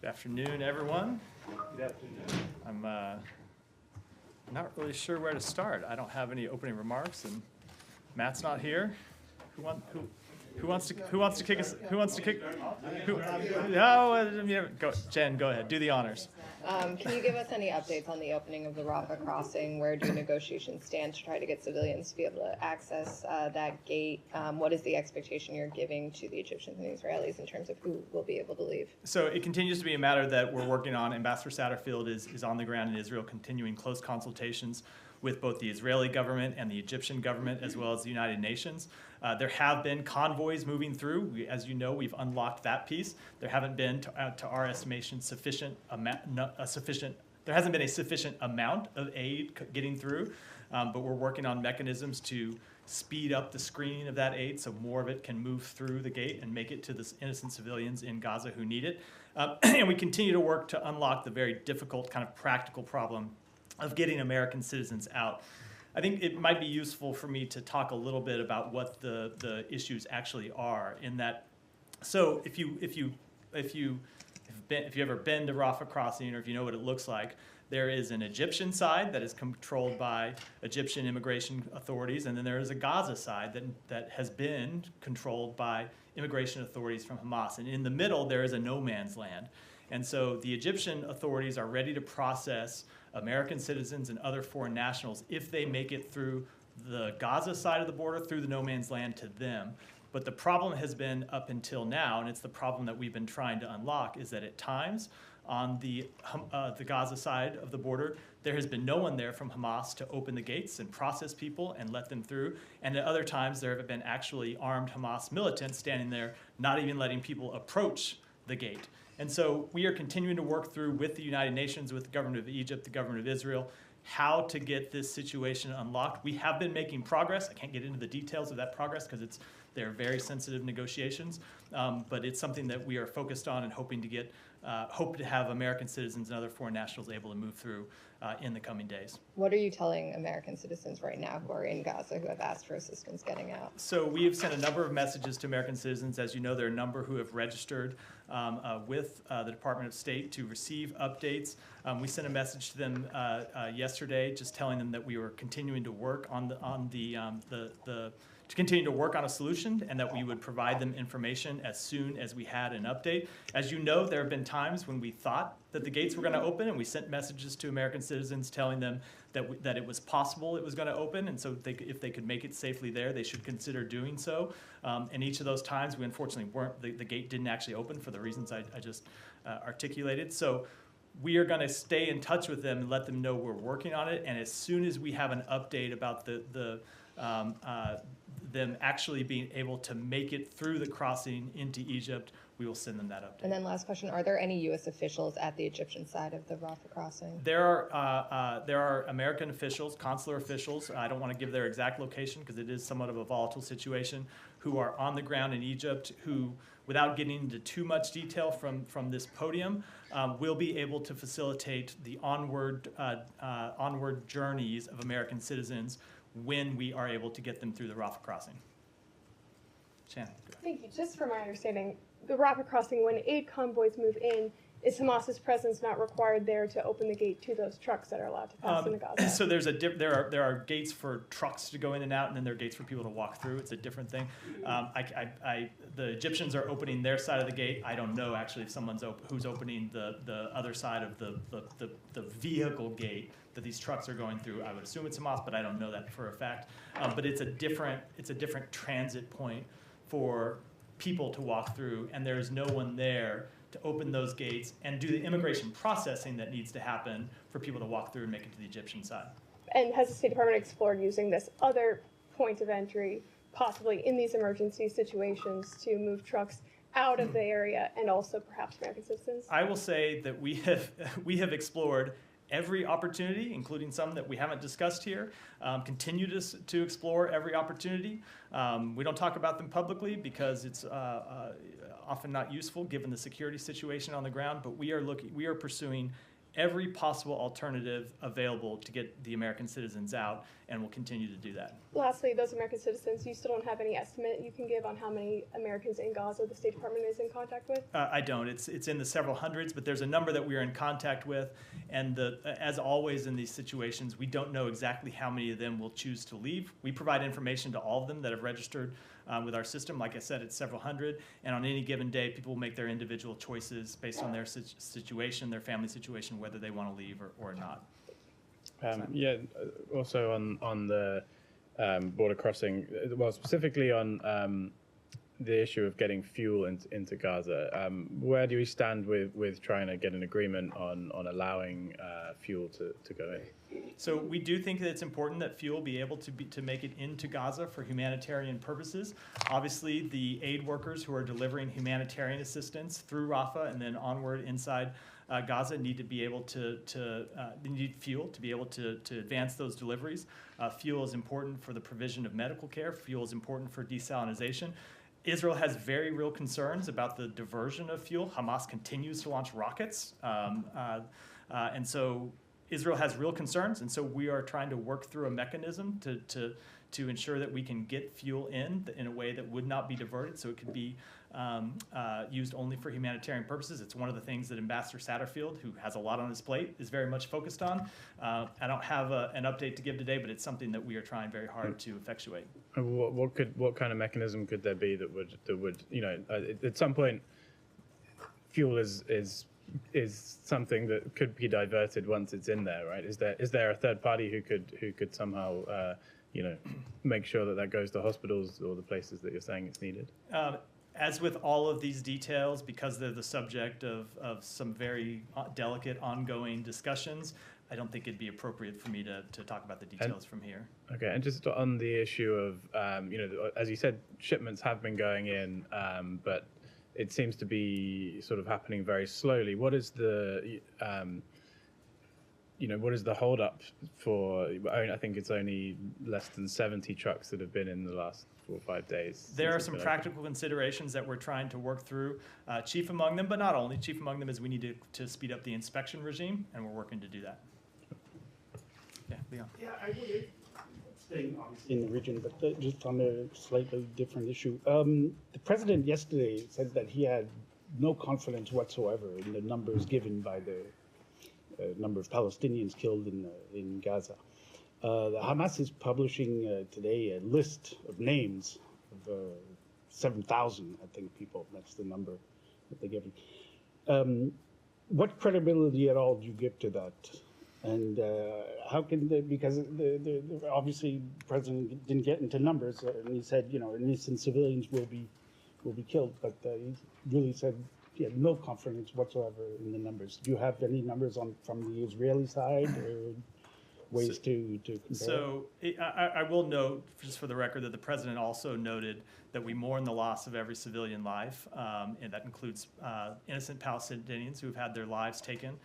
Good afternoon, everyone. Good afternoon. I'm not really sure where to start. I don't have any opening remarks, and Matt's not here. Who wants to kick us? Who wants to kick? Go, Jen, go ahead. Do the honors. Can you give us any updates on the opening of the Rafah crossing? Where do negotiations stand to try to get civilians to be able to access that gate? What is the expectation you're giving to the Egyptians and Israelis in terms of who will be able to leave? So it continues to be a matter that we're working on. Ambassador Satterfield is on the ground in Israel, continuing close consultations with both the Israeli government and the Egyptian government, as well as the United Nations. There have been convoys moving through. As you know, we've unlocked that piece. There haven't been, to our estimation, there hasn't been a sufficient amount of aid getting through, but we're working on mechanisms to speed up the screening of that aid so more of it can move through the gate and make it to the innocent civilians in Gaza who need it. And we continue to work to unlock the very difficult kind of practical problem of getting American citizens out. I think it might be useful for me to talk a little bit about what the issues actually are in that. So if you've ever been to Rafah crossing, or if you know what it looks like, there is an Egyptian side that is controlled by Egyptian immigration authorities, and then there is a Gaza side that has been controlled by immigration authorities from Hamas. And in the middle, there is a no man's land. And so the Egyptian authorities are ready to process American citizens and other foreign nationals if they make it through the Gaza side of the border, through the no man's land to them. But the problem has been up until now, and it's the problem that we've been trying to unlock, is that at times on the Gaza side of the border, there has been no one there from Hamas to open the gates and process people and let them through. And at other times, there have been actually armed Hamas militants standing there, not even letting people approach the gate. And so we are continuing to work through with the United Nations, with the government of Egypt, the government of Israel, how to get this situation unlocked. We have been making progress. I can't get into the details of that progress because they're very sensitive negotiations, but it's something that we are focused on and hoping to get, hope to have American citizens and other foreign nationals able to move through in the coming days. What are you telling American citizens right now who are in Gaza who have asked for assistance getting out? So we have sent a number of messages to American citizens. As you know, there are a number who have registered with the Department of State to receive updates. We sent a message to them yesterday, just telling them that we were continuing to work to continue to work on a solution, and that we would provide them information as soon as we had an update. As you know, there have been times when we thought that the gates were going to open, and we sent messages to American citizens telling them that it was possible it was going to open, and so if they could make it safely there, they should consider doing so. And each of those times, we unfortunately weren't. The gate didn't actually open for the reasons I just articulated. So we are going to stay in touch with them and let them know we're working on it. And as soon as we have an update about them actually being able to make it through the crossing into Egypt, we will send them that update. And then last question, are there any U.S. officials at the Egyptian side of the Rafah crossing? There are American officials, consular officials, I don't want to give their exact location because it is somewhat of a volatile situation, who are on the ground in Egypt, who, without getting into too much detail from this podium, will be able to facilitate the onward journeys of American citizens when we are able to get them through the Rafah crossing. Shannon. Thank you. Just from my understanding, the Rafah crossing, when aid convoys move in, is Hamas's presence not required there to open the gate to those trucks that are allowed to pass into Gaza? So there are gates for trucks to go in and out, and then there are gates for people to walk through. It's a different thing. The Egyptians are opening their side of the gate. I don't know actually if who's opening the other side of the vehicle gate that these trucks are going through. I would assume it's Hamas, but I don't know that for a fact. But it's a different transit point for people to walk through, and there is no one there to open those gates and do the immigration processing that needs to happen for people to walk through and make it to the Egyptian side. And has the State Department explored using this other point of entry, possibly in these emergency situations, to move trucks out of the area and also perhaps American citizens? I will say that we have explored every opportunity, including some that we haven't discussed here, continue to explore every opportunity. We don't talk about them publicly because it's often not useful given the security situation on the ground, but we are pursuing every possible alternative available to get the American citizens out, and we'll continue to do that. Lastly, those American citizens, you still don't have any estimate you can give on how many Americans in Gaza the State Department is in contact with? I don't. It's in the several hundreds, but there's a number that we are in contact with. And as always in these situations, we don't know exactly how many of them will choose to leave. We provide information to all of them that have registered with our system. Like I said, it's several hundred. And on any given day, people will make their individual choices based on their situation, their family situation, whether they want to leave or not. Also on the border crossing, well, specifically on the issue of getting fuel into Gaza, where do we stand with trying to get an agreement on allowing fuel to go in? So we do think that it's important that fuel be able to make it into Gaza for humanitarian purposes. Obviously, the aid workers who are delivering humanitarian assistance through Rafah and then onward inside Gaza need to be able they need fuel to be able to advance those deliveries. Fuel is important for the provision of medical care. Fuel is important for desalinization. Israel has very real concerns about the diversion of fuel. Hamas continues to launch rockets. And so Israel has real concerns. And so we are trying to work through a mechanism to ensure that we can get fuel in a way that would not be diverted, so it could be used only for humanitarian purposes. It's one of the things that Ambassador Satterfield, who has a lot on his plate, is very much focused on. I don't have an update to give today, but it's something that we are trying very hard to effectuate. What kind of mechanism could there be that would at some point fuel is something that could be diverted once it's in there, right? Is there a third party who could somehow make sure that goes to hospitals or the places that you're saying it's needed? As with all of these details, because they're the subject of some very delicate ongoing discussions, I don't think it'd be appropriate for me to talk about the details from here. Okay, and just on the issue of, as you said, shipments have been going in, but it seems to be sort of happening very slowly. What is the what is the holdup for? I think it's only less than 70 trucks that have been in the last 4 or 5 days. There are some practical considerations that we're trying to work through. Chief among them, but not only. Chief among them is we need to speed up the inspection regime, and we're working to do that. Yeah, Leon. Yeah, I would. Staying obviously in the region, but just on a slightly different issue. The president yesterday said that he had no confidence whatsoever in the numbers given by the number of Palestinians killed in Gaza. The Hamas is publishing today a list of names of 7,000, I think, people. That's the number that they're giving. What credibility at all do you give to that? And how can they, because obviously the president didn't get into numbers, and he said, innocent civilians will be killed, but he really said he had no confidence whatsoever in the numbers. Do you have any numbers from the Israeli side, or ways to compare? So I will note, just for the record, that the president also noted that we mourn the loss of every civilian life, and that includes innocent Palestinians who have had their lives taken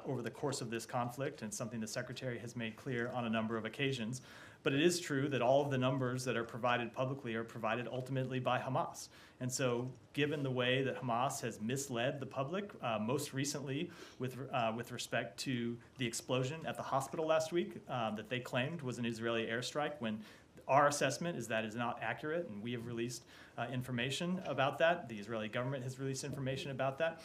over the course of this conflict, and something the secretary has made clear on a number of occasions. But it is true that all of the numbers that are provided publicly are provided ultimately by Hamas. And so given the way that Hamas has misled the public, most recently with respect to the explosion at the hospital last week that they claimed was an Israeli airstrike, when our assessment is that is not accurate, and we have released information about that. The Israeli government has released information about that.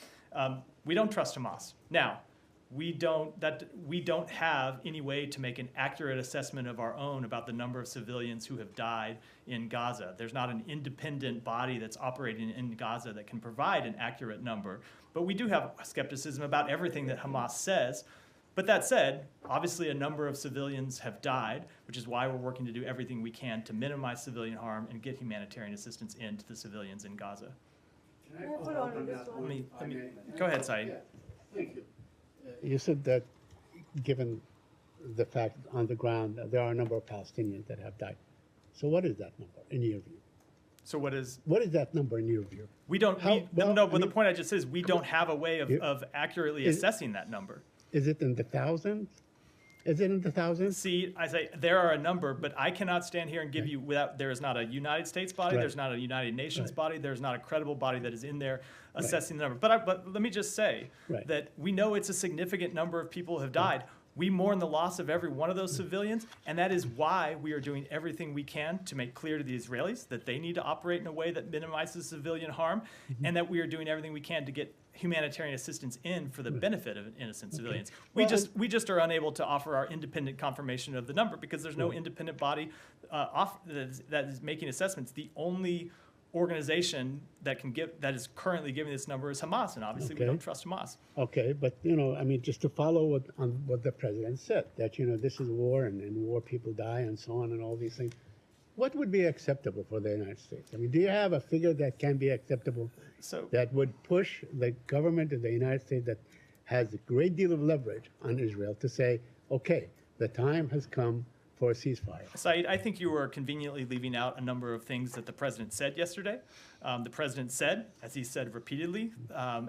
We don't trust Hamas. Now, we don't have any way to make an accurate assessment of our own about the number of civilians who have died in Gaza. There's not an independent body that's operating in Gaza that can provide an accurate number. But we do have skepticism about everything that Hamas says. But that said, obviously a number of civilians have died, which is why we're working to do everything we can to minimize civilian harm and get humanitarian assistance into the civilians in Gaza. Can I follow up on that one? Go ahead, Saeed. Yeah, thank you. You said that given the fact on the ground that there are a number of Palestinians that have died. So what is that number in your view? So what is that number in your view? we don't How- we, well, no, I but the mean- point I just said is we don't have a way You- of accurately Is- assessing that number. Is it in the thousands? Is it in the thousands? See, I say there are a number, but I cannot stand here and give you without. There is not a United States body. Right. There's not a United Nations Right. body. There's not a credible body that is in there assessing the number. But let me just say Right. that we know it's a significant number of people who have died. We mourn the loss of every one of those civilians, and that is why we are doing everything we can to make clear to the Israelis that they need to operate in a way that minimizes civilian harm, and that we are doing everything we can to get humanitarian assistance in for the benefit of innocent civilians. We just are unable to offer our independent confirmation of the number because there's no independent body that is making assessments. The only organization that is currently giving this number is Hamas, and obviously we Okay. don't trust Hamas. Okay, but I mean, just to follow what the president said, that this is war and in war people die and so on and all these things. What would be acceptable for the United States? I mean, do you have a figure that can be acceptable So that would push the government of the United States that has a great deal of leverage on Israel to say, okay, the time has come for a ceasefire? Saeed, I think you were conveniently leaving out a number of things that the president said yesterday. The president said, as he said repeatedly,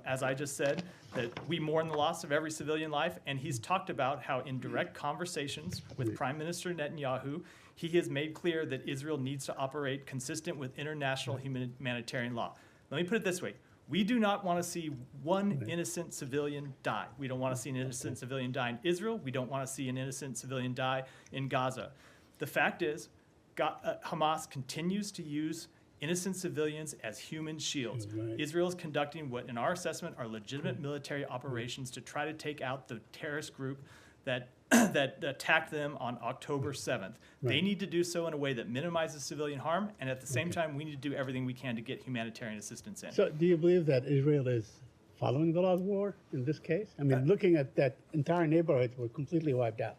as I just said, that we mourn the loss of every civilian life, and he's talked about how in direct conversations with Prime Minister Netanyahu, he has made clear that Israel needs to operate consistent with international humanitarian law. Let me put it this way. We do not want to see one innocent civilian die. We don't want to see an innocent civilian die in Israel. We don't want to see an innocent civilian die in Gaza. The fact is, Hamas continues to use innocent civilians as human shields. Right. Israel is conducting what, in our assessment, are legitimate military operations to try to take out the terrorist group that that attacked them on October 7th. They Right. need to do so in a way that minimizes civilian harm, and at the same time, we need to do everything we can to get humanitarian assistance in. So do you believe that Israel is following the laws of war in this case? I mean, looking at that entire neighborhood were completely wiped out.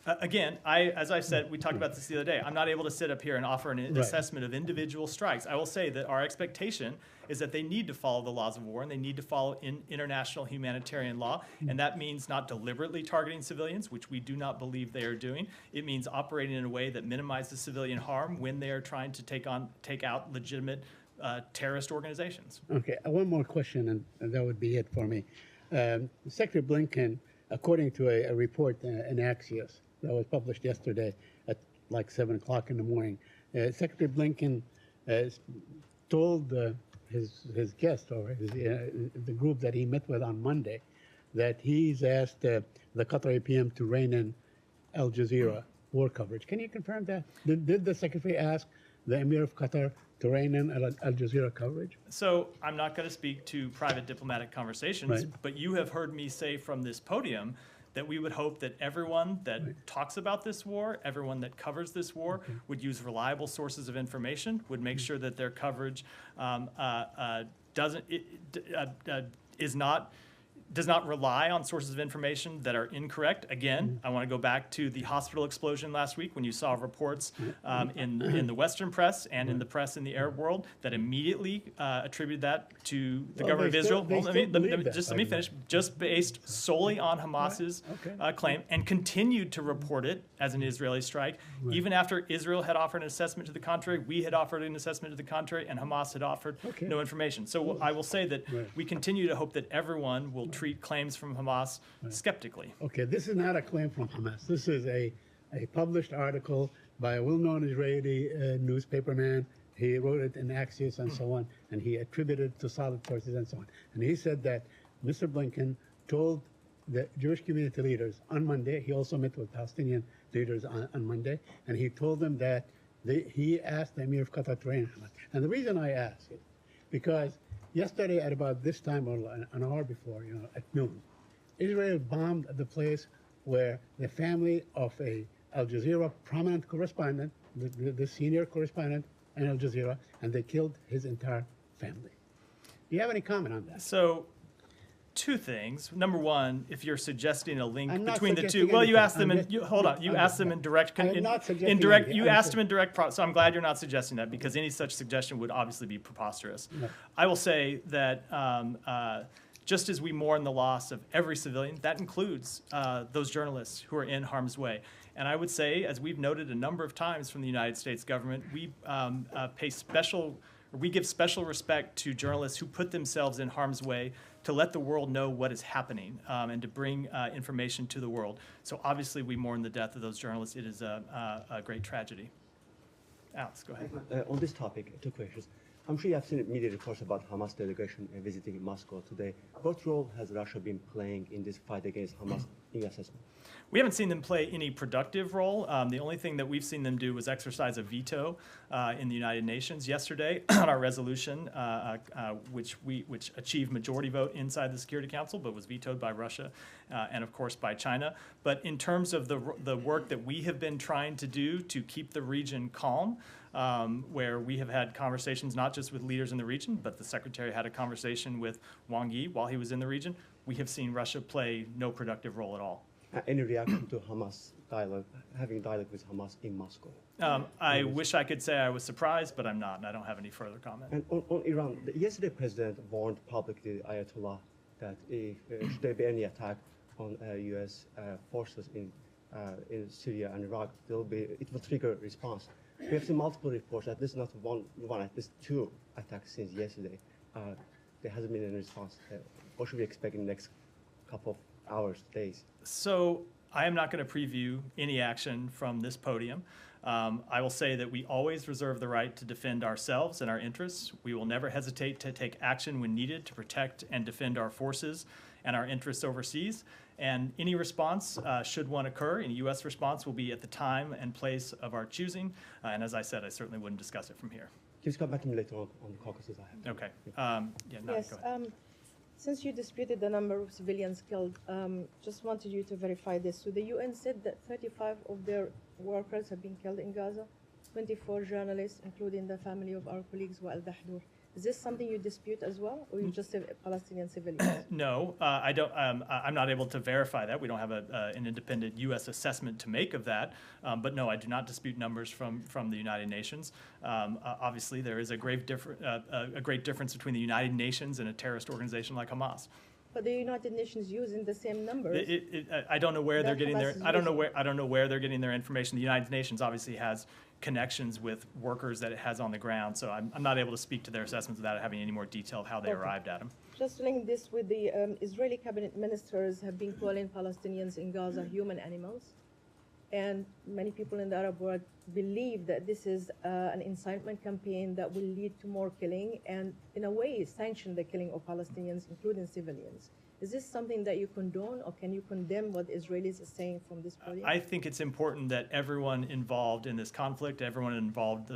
Again, as I said, we talked about this the other day. I'm not able to sit up here and offer an assessment of individual strikes. I will say that our expectation is that they need to follow the laws of war and they need to follow international humanitarian law. And that means not deliberately targeting civilians, which we do not believe they are doing. It means operating in a way that minimizes civilian harm when they are trying to take out legitimate terrorist organizations. Okay, one more question, and that would be it for me. Secretary Blinken, according to a report in Axios that was published yesterday at like 7 o'clock in the morning, Secretary Blinken told his guest or the group that he met with on Monday that he's asked the Qatari PM to rein in Al Jazeera war coverage. Can you confirm that? Did the Secretary ask the Emir of Qatar to rein in Al Jazeera coverage? So I'm not going to speak to private diplomatic conversations, Right. but you have heard me say from this podium that we would hope that everyone that talks about this war, everyone that covers this war, would use reliable sources of information, would make sure that their coverage does not rely on sources of information that are incorrect. Again, I want to go back to the hospital explosion last week when you saw reports in the Western press and in the press in the Arab world that immediately attributed that to the Well, government of they Israel. still- they still believe that, Just by let me the way. finish. Just based solely on Hamas's Okay. claim, and continued to report it as an Israeli strike, even after Israel had offered an assessment to the contrary, we had offered an assessment to the contrary, and Hamas had offered Okay. no information. So I will say that Right. we continue to hope that everyone will treat claims from Hamas skeptically. Okay, this is not a claim from Hamas. This is a published article by a well-known Israeli newspaperman. He wrote it in Axios and so on, and he attributed it to solid sources and so on. And he said that Mr. Blinken told the Jewish community leaders on Monday, he also met with Palestinian leaders on Monday, and he told them that he asked the Emir of Qatar to rein Hamas. And the reason I ask it, because yesterday at about this time, or an hour before, at noon, Israel bombed the place where the family of a Al Jazeera prominent correspondent, the senior correspondent in Al Jazeera, and they killed his entire family. Do you have any comment on that? So, two things. Number one, if you're suggesting a link I'm not between the two, suggesting well, you anything. asked them, I'm and just- hold on, you I'm asked just- them in direct, I'm not suggesting direct. anything. You I'm asked just- them in direct. So I'm glad you're not suggesting that because any such suggestion would obviously be preposterous. No. I will say that just as we mourn the loss of every civilian, that includes those journalists who are in harm's way. And I would say, as we've noted a number of times from the United States government, we pay special we give special respect to journalists who put themselves in harm's way to let the world know what is happening and to bring information to the world. So obviously we mourn the death of those journalists. It is a great tragedy. Alex, go ahead. On this topic, two questions. I'm sure you have seen media reports about Hamas delegation visiting Moscow today. What role has Russia been playing in this fight against Hamas in your assessment? We haven't seen them play any productive role. The only thing that we've seen them do was exercise a veto in the United Nations yesterday on our resolution, which achieved majority vote inside the Security Council, but was vetoed by Russia and, of course, by China. But in terms of the work that we have been trying to do to keep the region calm, where we have had conversations not just with leaders in the region, but the Secretary had a conversation with Wang Yi while he was in the region, we have seen Russia play no productive role at all. Any reaction to Hamas dialogue, having dialogue with Hamas in Moscow? I wish I could say I was surprised, but I'm not, and I don't have any further comment. And on Iran, yesterday President warned publicly Ayatollah that if should there be any attack on U.S. Forces in Syria and Iraq, it will trigger a response. We have seen multiple reports, at least not one, at least two attacks since yesterday. There hasn't been any response. What should we expect in the next couple of hours, days? So I am not going to preview any action from this podium. I will say that we always reserve the right to defend ourselves and our interests. We will never hesitate to take action when needed to protect and defend our forces and our interests overseas. And any response, should one occur, any U.S. response will be at the time and place of our choosing. And as I said, I certainly wouldn't discuss it from here. Please come back to me later on the Caucasus. I have. Okay. Yeah, no, Yes. go ahead. Since you disputed the number of civilians killed, just wanted you to verify this. So the UN said that 35 of their workers have been killed in Gaza, 24 journalists, including the family of our colleagues Wael Dahdour. Is this something you dispute as well, or you just say Palestinian civilians? No, I don't. I'm not able to verify that. We don't have an independent U.S. assessment to make of that. But no, I do not dispute numbers from the United Nations. Obviously, there is a great difference between the United Nations and a terrorist organization like Hamas. But the United Nations using the same numbers. I don't know where they're That getting their. Hamas is I don't know using. where. I don't know where they're getting their information. The United Nations obviously has connections with workers that it has on the ground. So I'm not able to speak to their assessments without having any more detail of how they Okay. arrived at them. Just link this with the Israeli cabinet ministers have been calling Palestinians in Gaza human animals. And many people in the Arab world believe that this is an incitement campaign that will lead to more killing and, in a way, sanction the killing of Palestinians, including civilians. Is this something that you condone, or can you condemn what the Israelis are saying from this podium? I think it's important that everyone involved in this conflict, everyone involved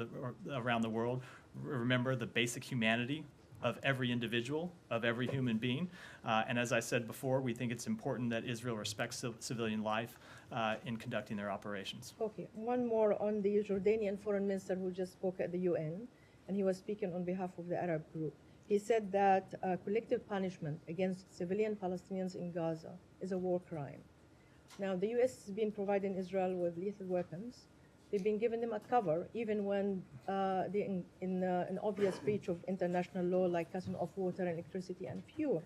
around the world, remember the basic humanity of every individual, of every human being. And as I said before, we think it's important that Israel respects civilian life in conducting their operations. Okay, one more on the Jordanian foreign minister who just spoke at the UN, and he was speaking on behalf of the Arab group. He said that collective punishment against civilian Palestinians in Gaza is a war crime. Now, the U.S. has been providing Israel with lethal weapons. They've been giving them a cover, even when they're in an obvious breach of international law, like cutting off water, electricity, and fuel.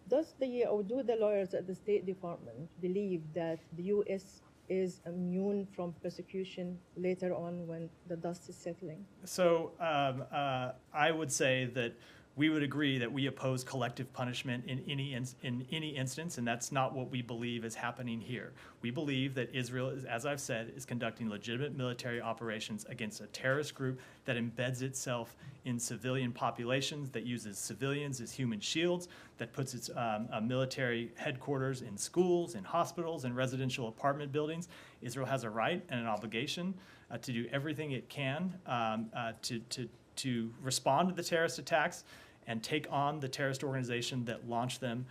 Do the lawyers at the State Department believe that the U.S. is immune from persecution later on when the dust is settling? So I would say that we would agree that we oppose collective punishment in any instance, and that's not what we believe is happening here. We believe that Israel, as I've said, is conducting legitimate military operations against a terrorist group that embeds itself in civilian populations, that uses civilians as human shields, that puts its military headquarters in schools, in hospitals, in residential apartment buildings. Israel has a right and an obligation to do everything it can to respond to the terrorist attacks and take on the terrorist organization that launched them.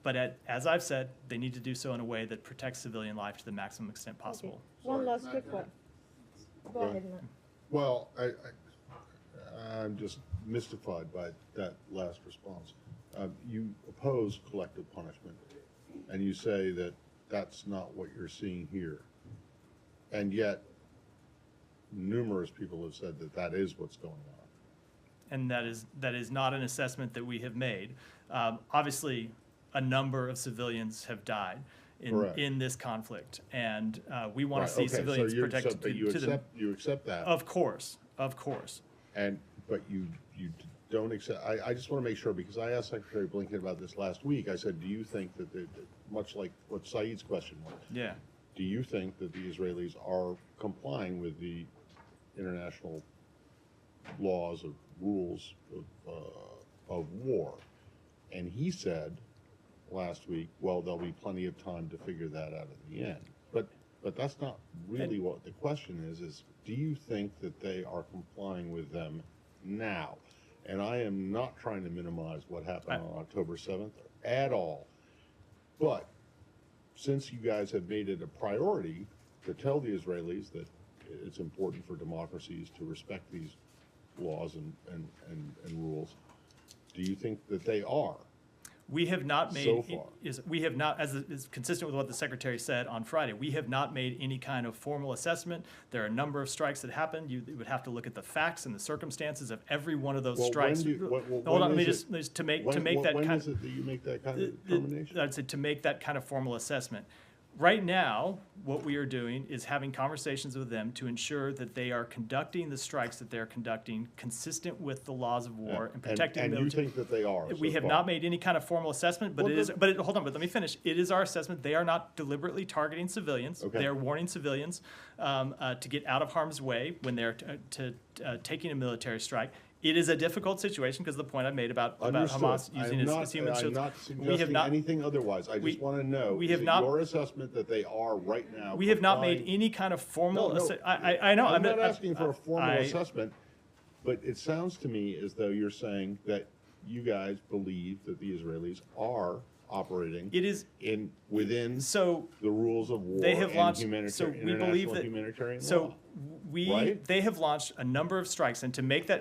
But as I've said, they need to do so in a way that protects civilian life to the maximum extent possible. Okay. One last quick one. Go ahead, Matt. Well, I'm just mystified by that last response. You oppose collective punishment, and you say that that's not what you're seeing here. And yet, numerous people have said that that is what's going on. And that is not an assessment that we have made. Obviously, a number of civilians have died in this conflict, and we want to see civilians protected. You accept that. Of course. But you don't accept, I just want to make sure, because I asked Secretary Blinken about this last week. I said, do you think that, much like what Saeed's question was, Yeah. do you think that the Israelis are complying with the international laws of rules of war? And he said last week, well, there'll be plenty of time to figure that out at the end. But that's not really what the question is do you think that they are complying with them now? And I am not trying to minimize what happened on October 7th at all. But since you guys have made it a priority to tell the Israelis that it's important for democracies to respect these laws and rules, do you think that they are? We have not made, So far. we have not, as is consistent with what the Secretary said on Friday, we have not made any kind of formal assessment. There are a number of strikes that happened. You would have to look at the facts and the circumstances of every one of those Well, strikes. Hold on, let me just, to make that When kind is it that you make that kind of determination? I'd say to make that kind of formal assessment. Right now, what we are doing is having conversations with them to ensure that they are conducting the strikes that they're conducting consistent with the laws of war and protecting And you military. think that they are? We so have far? not made any kind of formal assessment, but Well, it is, then- but hold on, but let me finish. It is our assessment. They are not deliberately targeting civilians. Okay. They are warning civilians to get out of harm's way when they're taking a military strike. It is a difficult situation because of the point I made about Understood. Hamas using its human I'm shields. not We have suggesting not, anything otherwise. I we- just want to know, we is have it not- your assessment that they are right now? we have not made complying? any kind of formal. No, no, I know. I'm not asking for a formal I- assessment, but it sounds to me as though you're saying that you guys believe that the Israelis are operating It is within so. the rules of war They have and launched. So humanitarian, we believe international that. humanitarian So law. Right? they have launched a number of strikes, and to make that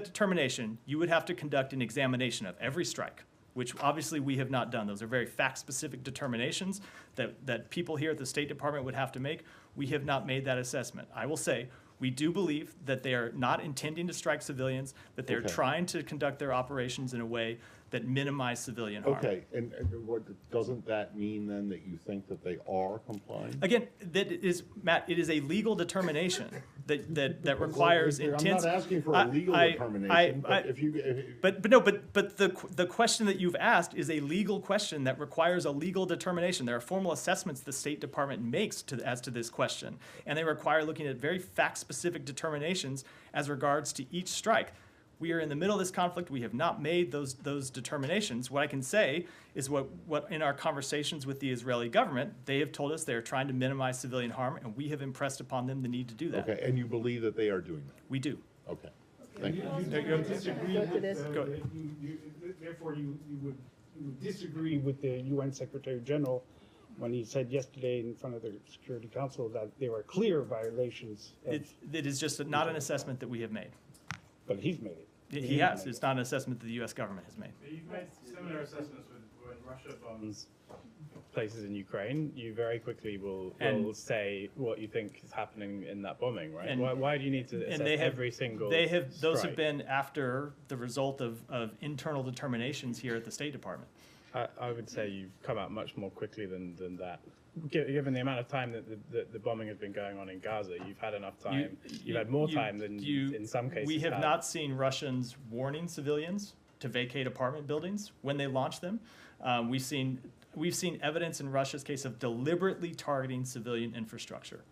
determination, you would have to conduct an examination of every strike, which obviously we have not done. Those are very fact-specific determinations that people here at the State Department would have to make. We have not made that assessment. I will say, we do believe that they are not intending to strike civilians, that they're Okay. trying to conduct their operations in a way that minimize civilian harm. Okay, and what, doesn't that mean then that you think that they are complying? Again, that is, Matt, it is a legal determination that requires intense. I'm not asking for a legal determination, but if you, But the question that you've asked is a legal question that requires a legal determination. There are formal assessments the State Department makes as to this question, and they require looking at very fact-specific determinations as regards to each strike. We are in the middle of this conflict. We have not made those determinations. What I can say is what in our conversations with the Israeli government, they have told us they are trying to minimize civilian harm, and we have impressed upon them the need to do that. okay, and you believe that they are doing that? We do. Okay, thank you. You disagree Go to with, this. Go ahead. therefore you would disagree with the UN Secretary General when he said yesterday in front of the Security Council that there were clear violations of, It is just not an assessment that we have made. but he's made it. He has. It's not an assessment that the U.S. government has made. You've made similar assessments when Russia bombs places in Ukraine. You very quickly will And- say what you think is happening in that bombing, right? And- Why do you need to assess And they have every single those have strike? been after the result of internal determinations here at the State Department. I would say you've come out much more quickly than that. Given the amount of time that the bombing has been going on in Gaza, you've had enough time. You've had more time than in some cases. We have had. not seen Russians warning civilians to vacate apartment buildings when they launch them. We've seen evidence in Russia's case of deliberately targeting civilian infrastructure.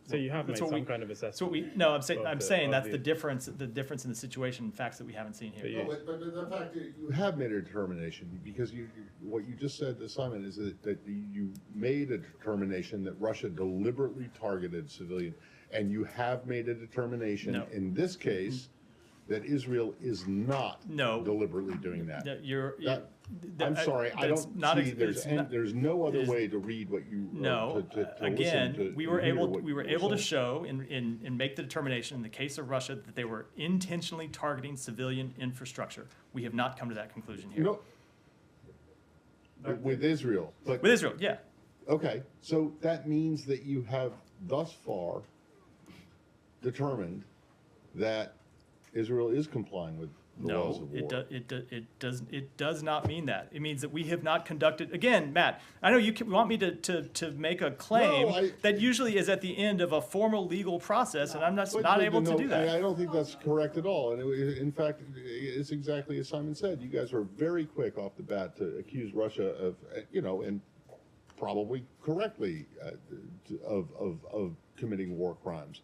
So you have made that's what some kind of assessment. That's what we. No, I'm saying of that's the- the difference. The difference in the situation, facts that we haven't seen here. Yeah. No, but the fact that you have made a determination, because what you just said, Simon, is that you made a determination that Russia deliberately targeted civilian, and you have made a determination No. in this case that Israel is not No. deliberately doing that. I'm sorry, I that's don't not see, there's no other there's- way to read what you, No, to listen again, to- we to were hear able, what we were you're able to saying. show and make the determination in the case of Russia that they were intentionally targeting civilian infrastructure. We have not come to that conclusion here. No. With Israel, but. With Israel, yeah. Okay, so that means that you have thus far determined that Israel is complying with the laws No, of it, war. it does not mean that. It means that we have not conducted, again, Matt, I know you want me to make a claim No, that usually is at the end of a formal legal process, and I'm not able to do that. I don't think that's correct at all. And in fact, it's exactly as Simon said. You guys were very quick off the bat to accuse Russia of, and probably correctly, of committing war crimes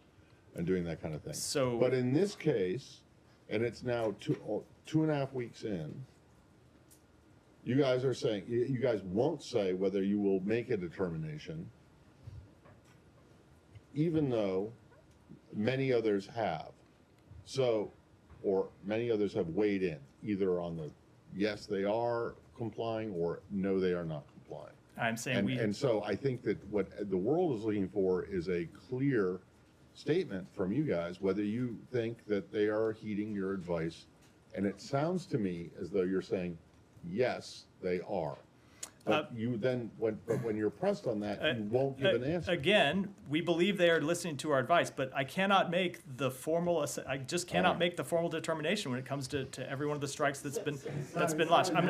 and doing that kind of thing. So- but in this case, and it's now 2.5 weeks in, you guys are saying, you guys won't say whether you will make a determination, even though many others have. So, or many others have weighed in, either on the yes, they are complying, or no, they are not complying. I'm saying And so I think that what the world is looking for is a clear statement from you guys, whether you think that they are heeding your advice. And it sounds to me as though you're saying, yes, they are. But you then, when you're pressed on that, you won't give an answer. Again, we believe they are listening to our advice, but I cannot make the formal. I just cannot make the formal determination when it comes to every one of the strikes that's been launched. Let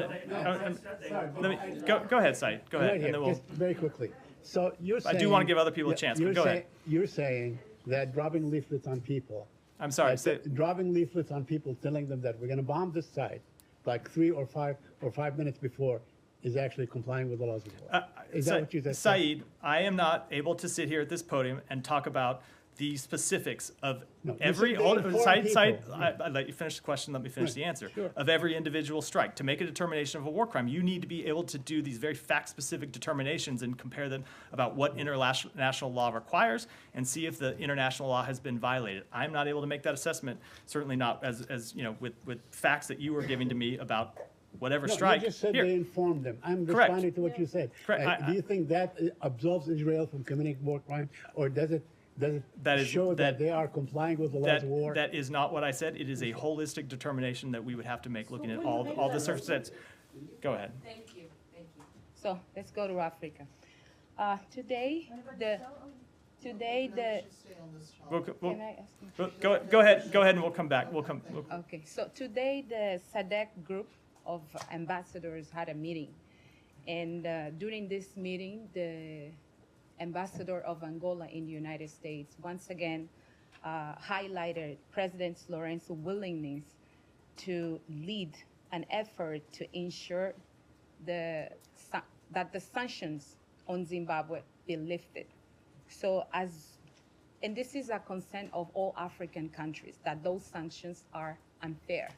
me go ahead, Said. Go ahead, Right here, and then we'll. just very quickly. So you're saying. I do want to give other people a chance, but go ahead. You're saying that dropping leaflets on people. I'm sorry. Dropping leaflets on people, telling them that we're going to bomb this site, like 3 or 5 minutes before, is actually complying with the laws of war. Is that what you said? Saeed, I am not able to sit here at this podium and talk about the specifics of No, you every. said they inform Saeed, people. I let you finish the question. Let me finish Right, the answer. sure. Of every individual strike, to make a determination of a war crime, you need to be able to do these very fact-specific determinations and compare them about what international law requires, and see if the international law has been violated. I'm not able to make that assessment. Certainly not as with facts that you were giving to me about whatever No, strike. you just said Here. they informed them. I'm Correct. responding to what you said. Correct. Do you think that absolves Israel from committing war crime, or does it That is- show that that- they are complying with the laws That, of war? that is not what I said. It is a holistic determination that we would have to make, looking at all the circumstances. Go ahead. Thank you. So let's go to Africa. Today the We'll, can I ask you? go ahead, and we'll come back. Okay, so today the SADC group of ambassadors had a meeting. And during this meeting, the ambassador of Angola in the United States once again highlighted President Lourenço's willingness to lead an effort to ensure that the sanctions on Zimbabwe be lifted. So and this is a concern of all African countries, that those sanctions are unfair,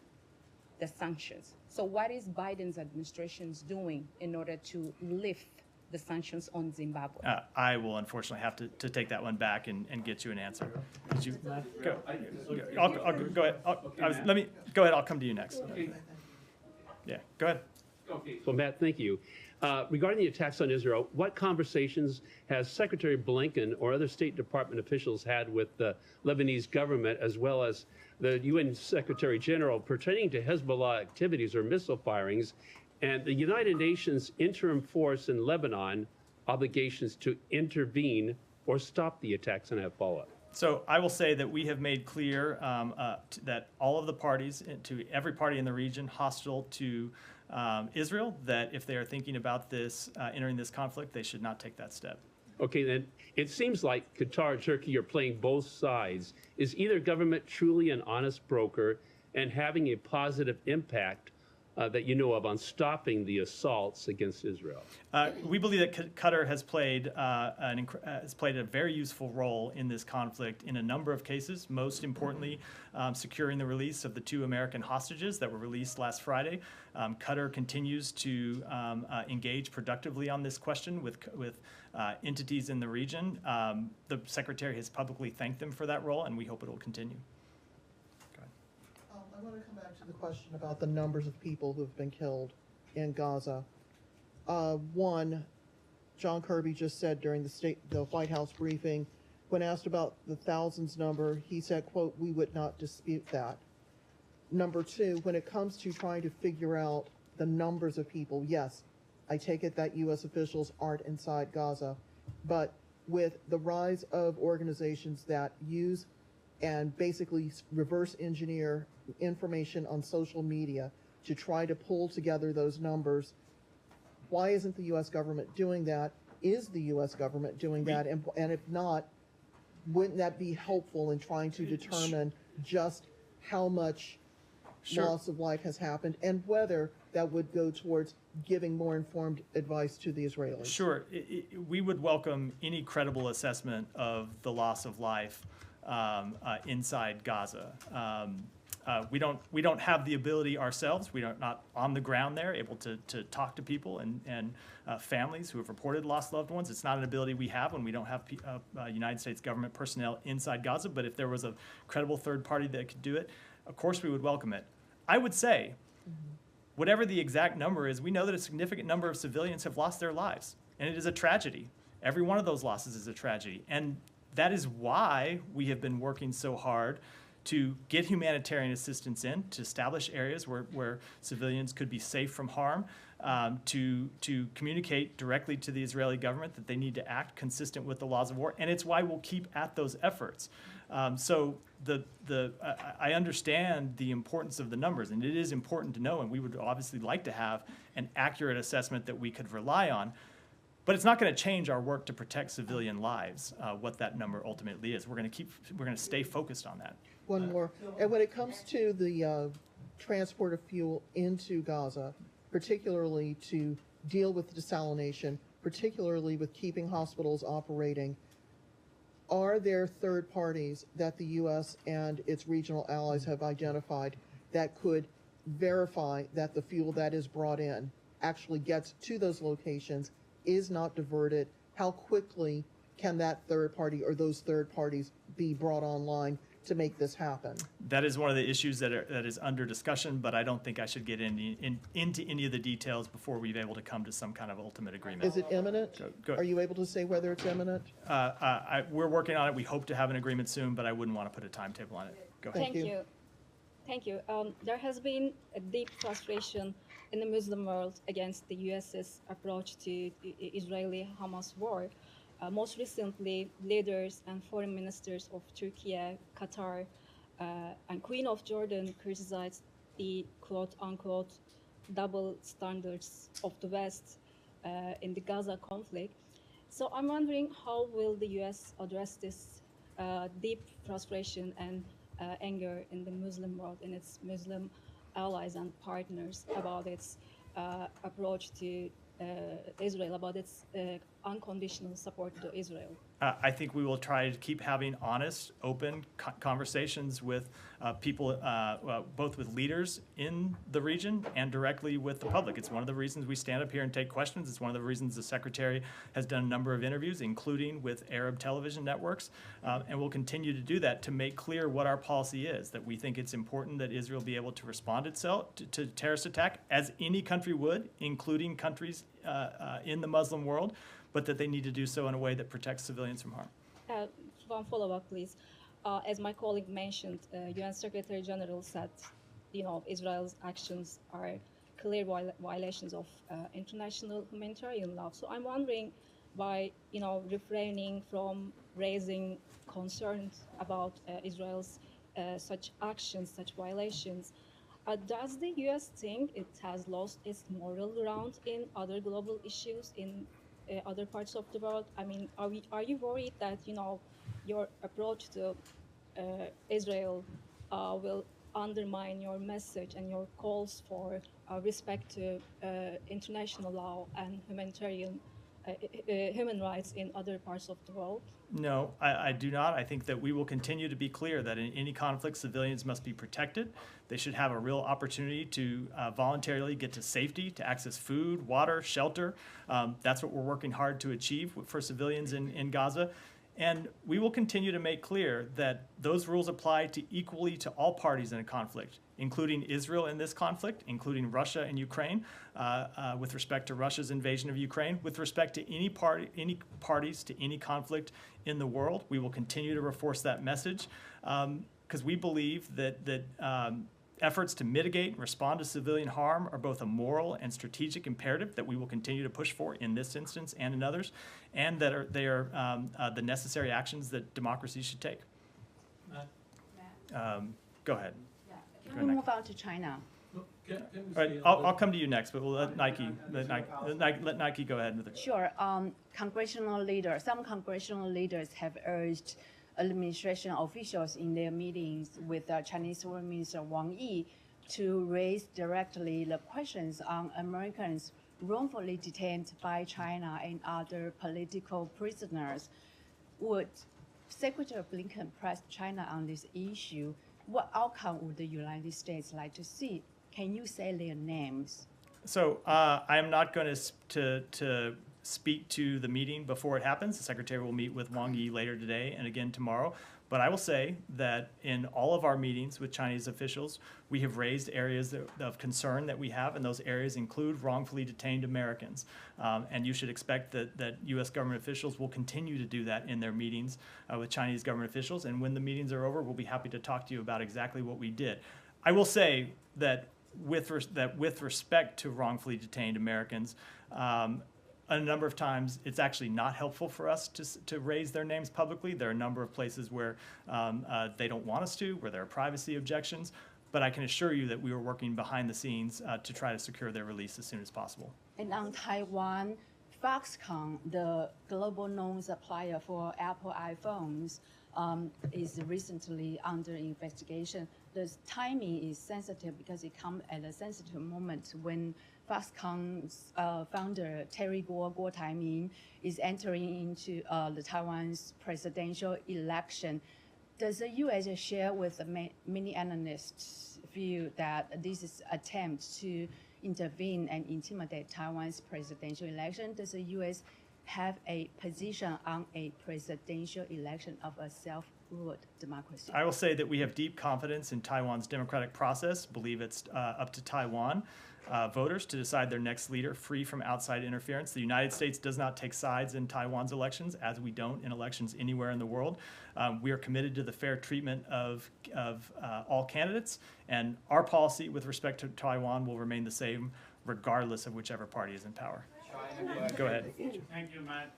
the sanctions. So what is Biden's administration doing in order to lift the sanctions on Zimbabwe? I will unfortunately have to take that one back and get you an answer. Did you go? I'll go ahead. Let me go ahead. I'll come to you next. Yeah, go ahead. Okay, so Matt, thank you. Regarding the attacks on Israel, what conversations has Secretary Blinken or other State Department officials had with the Lebanese government, as well as the UN Secretary General, pertaining to Hezbollah activities or missile firings, and the United Nations interim force in Lebanon obligations to intervene or stop the attacks? And I have follow-up. So I will say that we have made clear that all of the parties, to every party in the region hostile to Israel, that if they are thinking about this, entering this conflict, they should not take that step. Okay, then it seems like Qatar, Turkey are playing both sides. Is either government truly an honest broker and having a positive impact that you know of on stopping the assaults against Israel? We believe that Qatar has played a very useful role in this conflict in a number of cases, most importantly securing the release of the 2 American hostages that were released last Friday. Qatar continues to engage productively on this question with entities in the region. The Secretary has publicly thanked them for that role, and we hope it will continue. I want to come back to the question about the numbers of people who have been killed in Gaza. One, John Kirby just said during the White House briefing, when asked about the thousands number, he said, quote, "We would not dispute that." Number 2, when it comes to trying to figure out the numbers of people, yes, I take it that U.S. officials aren't inside Gaza, but with the rise of organizations that use and basically reverse engineer information on social media to try to pull together those numbers. Why isn't the U.S. government doing that? Is the U.S. government doing that? And if not, wouldn't that be helpful in trying to determine just how much loss of life has happened and whether that would go towards giving more informed advice to the Israelis? Sure. We would welcome any credible assessment of the loss of life inside Gaza. We don't have the ability ourselves. We are not on the ground there, able to talk to people and families who have reported lost loved ones. It's not an ability we have when we don't have United States government personnel inside Gaza. But if there was a credible third party that could do it, of course we would welcome it. I would say, whatever the exact number is, we know that a significant number of civilians have lost their lives, and it is a tragedy. Every one of those losses is a tragedy, and that is why we have been working so hard to get humanitarian assistance in, to establish areas where civilians could be safe from harm, to communicate directly to the Israeli government that they need to act consistent with the laws of war, and it's why we'll keep at those efforts. So I understand the importance of the numbers, and it is important to know, and we would obviously like to have an accurate assessment that we could rely on. But it's not going to change our work to protect civilian lives, what that number ultimately is. We're going to stay focused on that. One more. And when it comes to the transport of fuel into Gaza, particularly to deal with desalination, particularly with keeping hospitals operating, are there third parties that the U.S. and its regional allies have identified that could verify that the fuel that is brought in actually gets to those locations, is not diverted? How quickly can that third party or those third parties be brought online to make this happen? That is one of the issues that is under discussion, but I don't think I should get into any of the details before we're able to come to some kind of ultimate agreement. Is it imminent? Are you able to say whether it's imminent? We're working on it. We hope to have an agreement soon, but I wouldn't want to put a timetable on it. Go ahead. Thank you. There has been a deep frustration in the Muslim world against the U.S.'s approach to the Israeli-Hamas war. Most recently, leaders and foreign ministers of Turkey, Qatar, and Queen of Jordan criticized the quote-unquote double standards of the West in the Gaza conflict. So I'm wondering, how will the U.S. address this deep frustration and anger in the Muslim world and its Muslim allies and partners about its approach to Israel, about its unconditional support to Israel? I think we will try to keep having honest, open conversations with people, both with leaders in the region and directly with the public. It's one of the reasons we stand up here and take questions. It's one of the reasons the Secretary has done a number of interviews, including with Arab television networks, and we'll continue to do that to make clear what our policy is, that we think it's important that Israel be able to respond itself to terrorist attack, as any country would, including countries in the Muslim world, but that they need to do so in a way that protects civilians from harm. One follow-up, please. As my colleague mentioned, UN Secretary General said, Israel's actions are clear violations of international humanitarian law. So I'm wondering, by refraining from raising concerns about Israel's such actions, such violations, does the U.S. think it has lost its moral ground in other global issues, in other parts of the world? I mean, are you worried that your approach to Israel will undermine your message and your calls for respect to international law and human rights in other parts of the world? No, I do not. I think that we will continue to be clear that in any conflict, civilians must be protected. They should have a real opportunity to voluntarily get to safety, to access food, water, shelter. That's what we're working hard to achieve for civilians in Gaza. And we will continue to make clear that those rules apply equally to all parties in a conflict, including Israel in this conflict, including Russia and Ukraine, with respect to Russia's invasion of Ukraine, with respect to any parties to any conflict in the world. We will continue to reinforce that message because we believe that efforts to mitigate and respond to civilian harm are both a moral and strategic imperative that we will continue to push for in this instance and in others, and that they are the necessary actions that democracies should take. Go ahead. Can we move on to China? All right, I'll come to you next, but we'll let Nike go ahead with it. Sure. Some congressional leaders have urged administration officials in their meetings with Chinese Foreign Minister Wang Yi to raise directly the questions on Americans wrongfully detained by China and other political prisoners. Would Secretary Blinken press China on this issue? What outcome would the United States like to see? Can you say their names? So I am not going to speak to the meeting before it happens. The Secretary will meet with Wang Yi later today and again tomorrow. But I will say that in all of our meetings with Chinese officials, we have raised areas of concern that we have, and those areas include wrongfully detained Americans. And you should expect that U.S. government officials will continue to do that in their meetings with Chinese government officials. And when the meetings are over, we'll be happy to talk to you about exactly what we did. I will say that with respect to wrongfully detained Americans, a number of times it's actually not helpful for us to raise their names publicly. There are a number of places where they don't want us to, where there are privacy objections. But I can assure you that we are working behind the scenes to try to secure their release as soon as possible. And on Taiwan, Foxconn, the global known supplier for Apple iPhones, is recently under investigation. The timing is sensitive because it comes at a sensitive moment when Foxconn's founder, Terry Guo Taiming, is entering into the Taiwan's presidential election. Does the U.S. share with many analysts' view that this is an attempt to intervene and intimidate Taiwan's presidential election? Does the U.S. have a position on a presidential election of a self-ruled democracy? I will say that we have deep confidence in Taiwan's democratic process, believe it's up to Taiwan voters to decide their next leader free from outside interference. The United States does not take sides in Taiwan's elections, as we don't in elections anywhere in the world. We are committed to the fair treatment of all candidates, and our policy with respect to Taiwan will remain the same regardless of whichever party is in power. Go ahead. Thank you, Matt.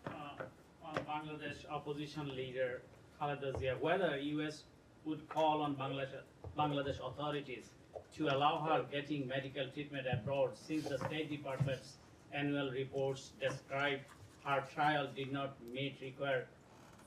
On Bangladesh opposition leader Khaleda Zia, whether U.S. would call on Bangladesh authorities to allow her getting medical treatment abroad, since the State Department's annual reports describe her trial did not meet required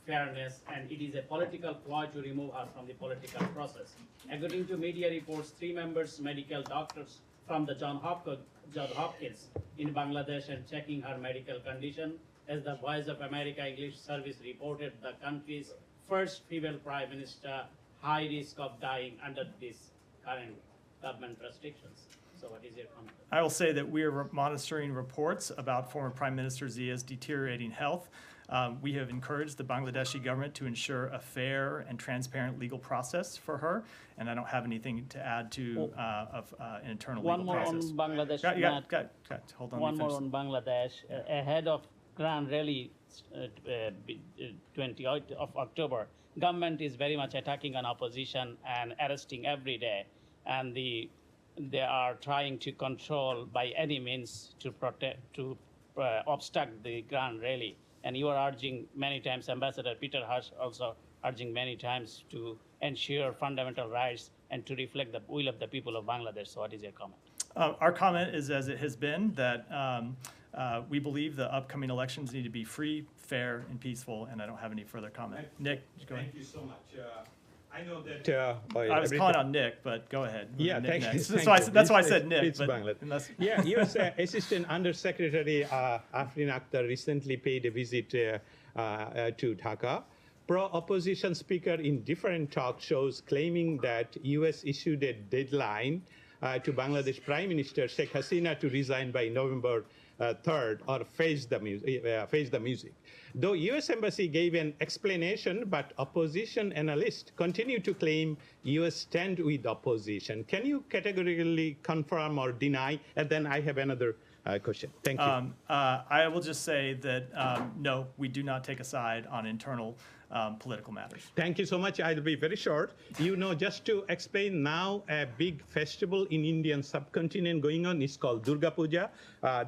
fairness, and it is a political ploy to remove her from the political process. According to media reports, 3 members, medical doctors from the Johns Hopkins in Bangladesh, and checking her medical condition. As the Voice of America English service reported, the country's first female prime minister, high risk of dying under these current government restrictions. So what is your comment? I will say that we are monitoring reports about former Prime Minister Zia's deteriorating health. We have encouraged the Bangladeshi government to ensure a fair and transparent legal process for her, and I don't have anything to add to an internal legal process. One more on Bangladesh. Hold on. One more on Bangladesh. Ahead of Grand Rally 28th of October, government is very much attacking on opposition and arresting every day, and they are trying to control by any means to obstruct the Grand Rally. And you are urging many times, Ambassador Peter Hush also urging many times to ensure fundamental rights and to reflect the will of the people of Bangladesh. So what is your comment? Our comment is, as it has been, that we believe the upcoming elections need to be free, fair, and peaceful, and I don't have any further comment. Nick, go ahead. Thank you so much. I know that... I was calling on Nick, but go ahead. Yeah, Nick thank you. That's why I said Nick. It's Bangladesh. Yeah, U.S. Assistant Undersecretary Afrin Akhtar recently paid a visit to Dhaka. Pro-opposition speaker in different talk shows claiming that U.S. issued a deadline to Bangladesh Prime Minister Sheikh Hasina to resign by November 3rd or face the music. Though U.S. Embassy gave an explanation, but opposition analysts continue to claim U.S. stand with opposition. Can you categorically confirm or deny? And then I have another question. Thank you. I will just say that no, we do not take a side on internal political matters. Thank you so much. I'll be very short. You know, just to explain now, a big festival in Indian subcontinent going on is called Durga Puja.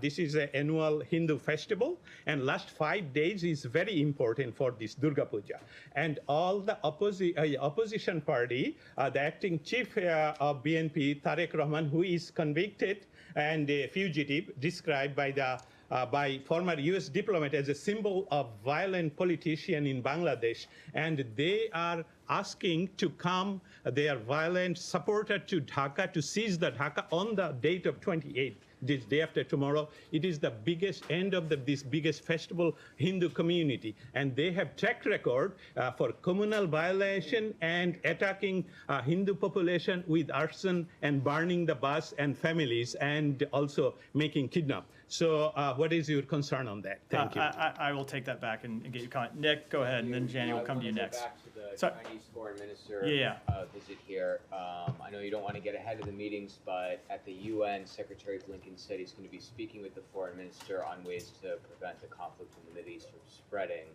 This is an annual Hindu festival, and last 5 days is very important for this Durga Puja. And all the opposition party, the acting chief of BNP, Tariq Rahman, who is convicted and a fugitive, described by former US diplomat as a symbol of violent politician in Bangladesh. And they are asking to come, they are violent supporter to Dhaka, to seize the Dhaka on the date of 28th. This day after tomorrow. It is the biggest end of this biggest festival Hindu community, and they have track record for communal violation and attacking Hindu population with arson and burning the bus and families, and also making kidnap. So what is your concern on that? Thank you. I will take that back and get your comment. Nick, go ahead, and then Janny will come to you next. Back to the Sorry. Chinese foreign minister visit here. I know you don't want to get ahead of the meetings, but at the UN, Secretary Blinken said he's going to be speaking with the foreign minister on ways to prevent the conflict in the Middle East from spreading.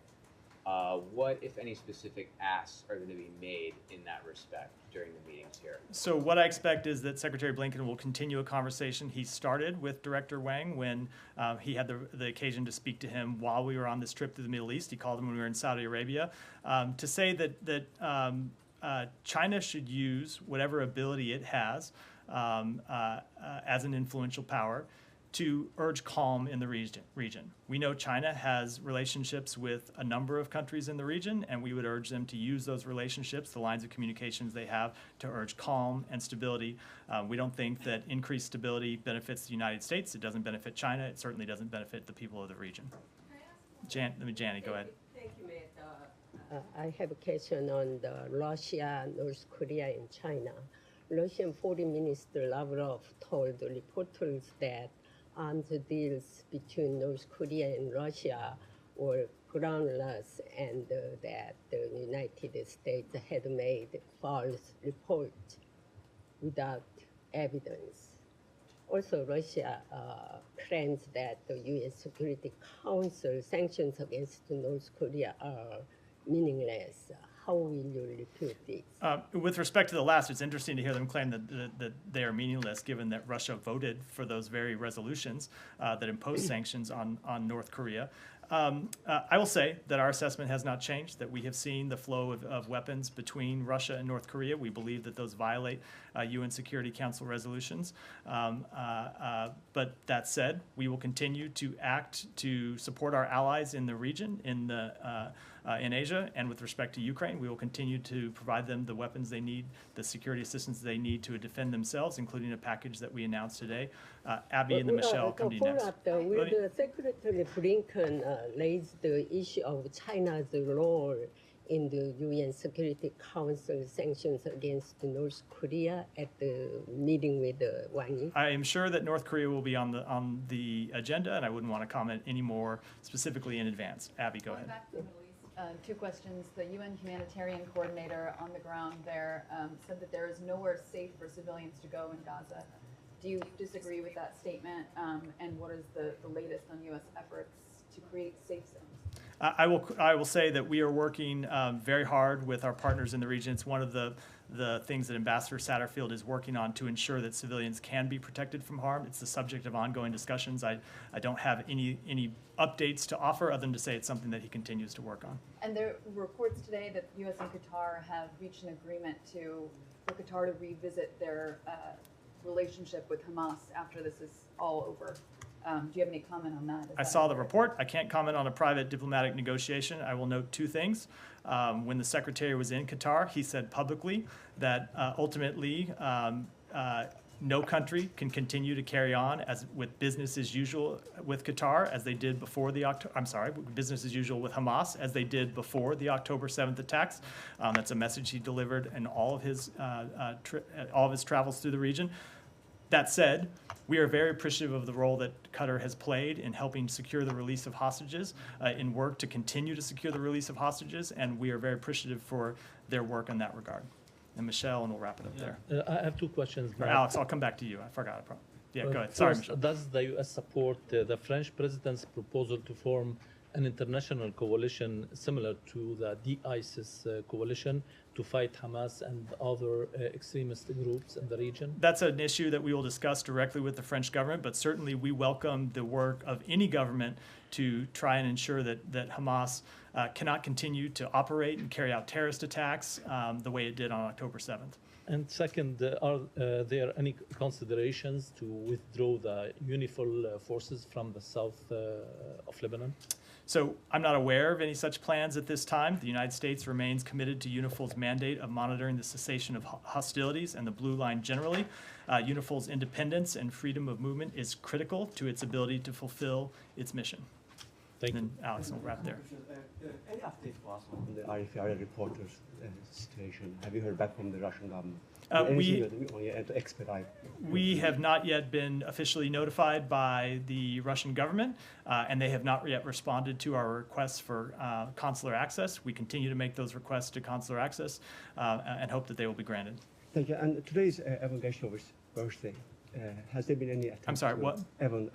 What, if any, specific asks are going to be made in that respect during the meetings here? So what I expect is that Secretary Blinken will continue a conversation he started with Director Wang when he had the occasion to speak to him while we were on this trip to the Middle East. He called him when we were in Saudi Arabia to say that China should use whatever ability it has as an influential power to urge calm in the region. We know China has relationships with a number of countries in the region, and we would urge them to use those relationships, the lines of communications they have, to urge calm and stability. We don't think that increased stability benefits the United States. It doesn't benefit China. It certainly doesn't benefit the people of the region. Janny, go ahead. Thank you, Matt. I have a question on the Russia, North Korea, and China. Russian Foreign Minister Lavrov told reporters that arms deals between North Korea and Russia were groundless, and that the United States had made false reports without evidence. Also, Russia claims that the U.S. Security Council sanctions against North Korea are meaningless. How will you refute this? With respect to the last, it's interesting to hear them claim that they are meaningless, given that Russia voted for those very resolutions that impose sanctions on North Korea. I will say that our assessment has not changed, that we have seen the flow of weapons between Russia and North Korea. We believe that those violate UN Security Council resolutions. But that said, we will continue to act to support our allies in the region, in Asia, and with respect to Ukraine, we will continue to provide them the weapons they need, the security assistance they need to defend themselves, including a package that we announced today. Abby and then Michelle, come to you next. Will the Secretary Blinken raise the issue of China's role in the UN Security Council sanctions against North Korea at the meeting with Wang Yi? I am sure that North Korea will be on the agenda, and I wouldn't want to comment any more specifically in advance. Abby, go ahead. Back to the Middle East, two questions. The UN humanitarian coordinator on the ground there said that there is nowhere safe for civilians to go in Gaza. Do you disagree with that statement? And what is the latest on U.S. efforts to create safe zones? I will say that we are working very hard with our partners in the region. It's one of the things that Ambassador Satterfield is working on to ensure that civilians can be protected from harm. It's the subject of ongoing discussions. I don't have any updates to offer other than to say it's something that he continues to work on. And there were reports today that U.S. and Qatar have reached an agreement for Qatar to revisit their relationship with Hamas after this is all over. Do you have any comment on that? I saw the report. I can't comment on a private diplomatic negotiation. I will note two things. When the secretary was in Qatar, he said publicly that ultimately no country can continue to carry on with business as usual with Qatar as they did before business as usual with Hamas as they did before the October 7th attacks. That's a message he delivered in all of his travels through the region. That said, we are very appreciative of the role that Qatar has played in helping secure the release of hostages, in work to continue to secure the release of hostages, and we are very appreciative for their work in that regard. And Michelle, and we'll wrap it up there. I have two questions. Or Alex, I'll come back to you. I forgot. Yeah, go ahead. Sorry, First, Michelle. does the U.S. support the French president's proposal to form an international coalition similar to the de-ISIS coalition to fight Hamas and other extremist groups in the region? That's an issue that we will discuss directly with the French government, but certainly we welcome the work of any government to try and ensure that Hamas cannot continue to operate and carry out terrorist attacks the way it did on October 7th. And second, are there any considerations to withdraw the UNIFIL forces from the south of Lebanon? So I'm not aware of any such plans at this time. The United States remains committed to UNIFIL's mandate of monitoring the cessation of hostilities and the Blue Line generally. UNIFIL's independence and freedom of movement is critical to its ability to fulfill its mission. Thank you. Alex will wrap there. Any update for us on the RFI reporters situation? Have you heard back from the Russian government? To expedite? We have not yet been officially notified by the Russian government, and they have not yet responded to our requests for consular access. We continue to make those requests to consular access and hope that they will be granted. Thank you. And today is Evan Gershover's birthday. Has there been any attempt? I'm sorry, what? Evan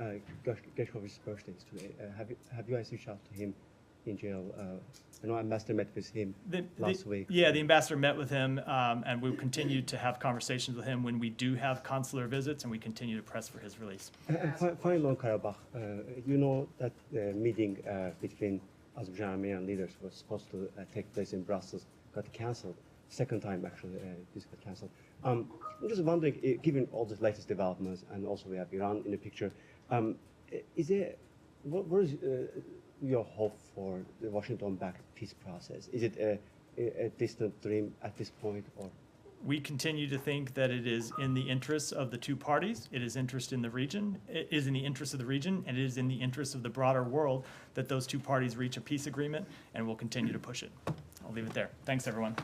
Gershover's birthday is today. Have you guys reached out to him in jail? I know Ambassador met with him last week. Yeah, the ambassador met with him, and we'll continue to have conversations with him when we do have consular visits, and we continue to press for his release. And finally on Karabakh, you know that the meeting between Azerbaijan and Armenian leaders was supposed to take place in Brussels, got cancelled. Second time, actually, this got cancelled. I'm just wondering, given all the latest developments, and also we have Iran in the picture, is there, what is your hope for the Washington-backed peace process? Is it a distant dream at this point, or? We continue to think that it is in the interests of the two parties. It is interest in the region. It is in the interest of the region, and it is in the interest of the broader world that those two parties reach a peace agreement, and we'll continue to push it. I'll leave it there. Thanks, everyone.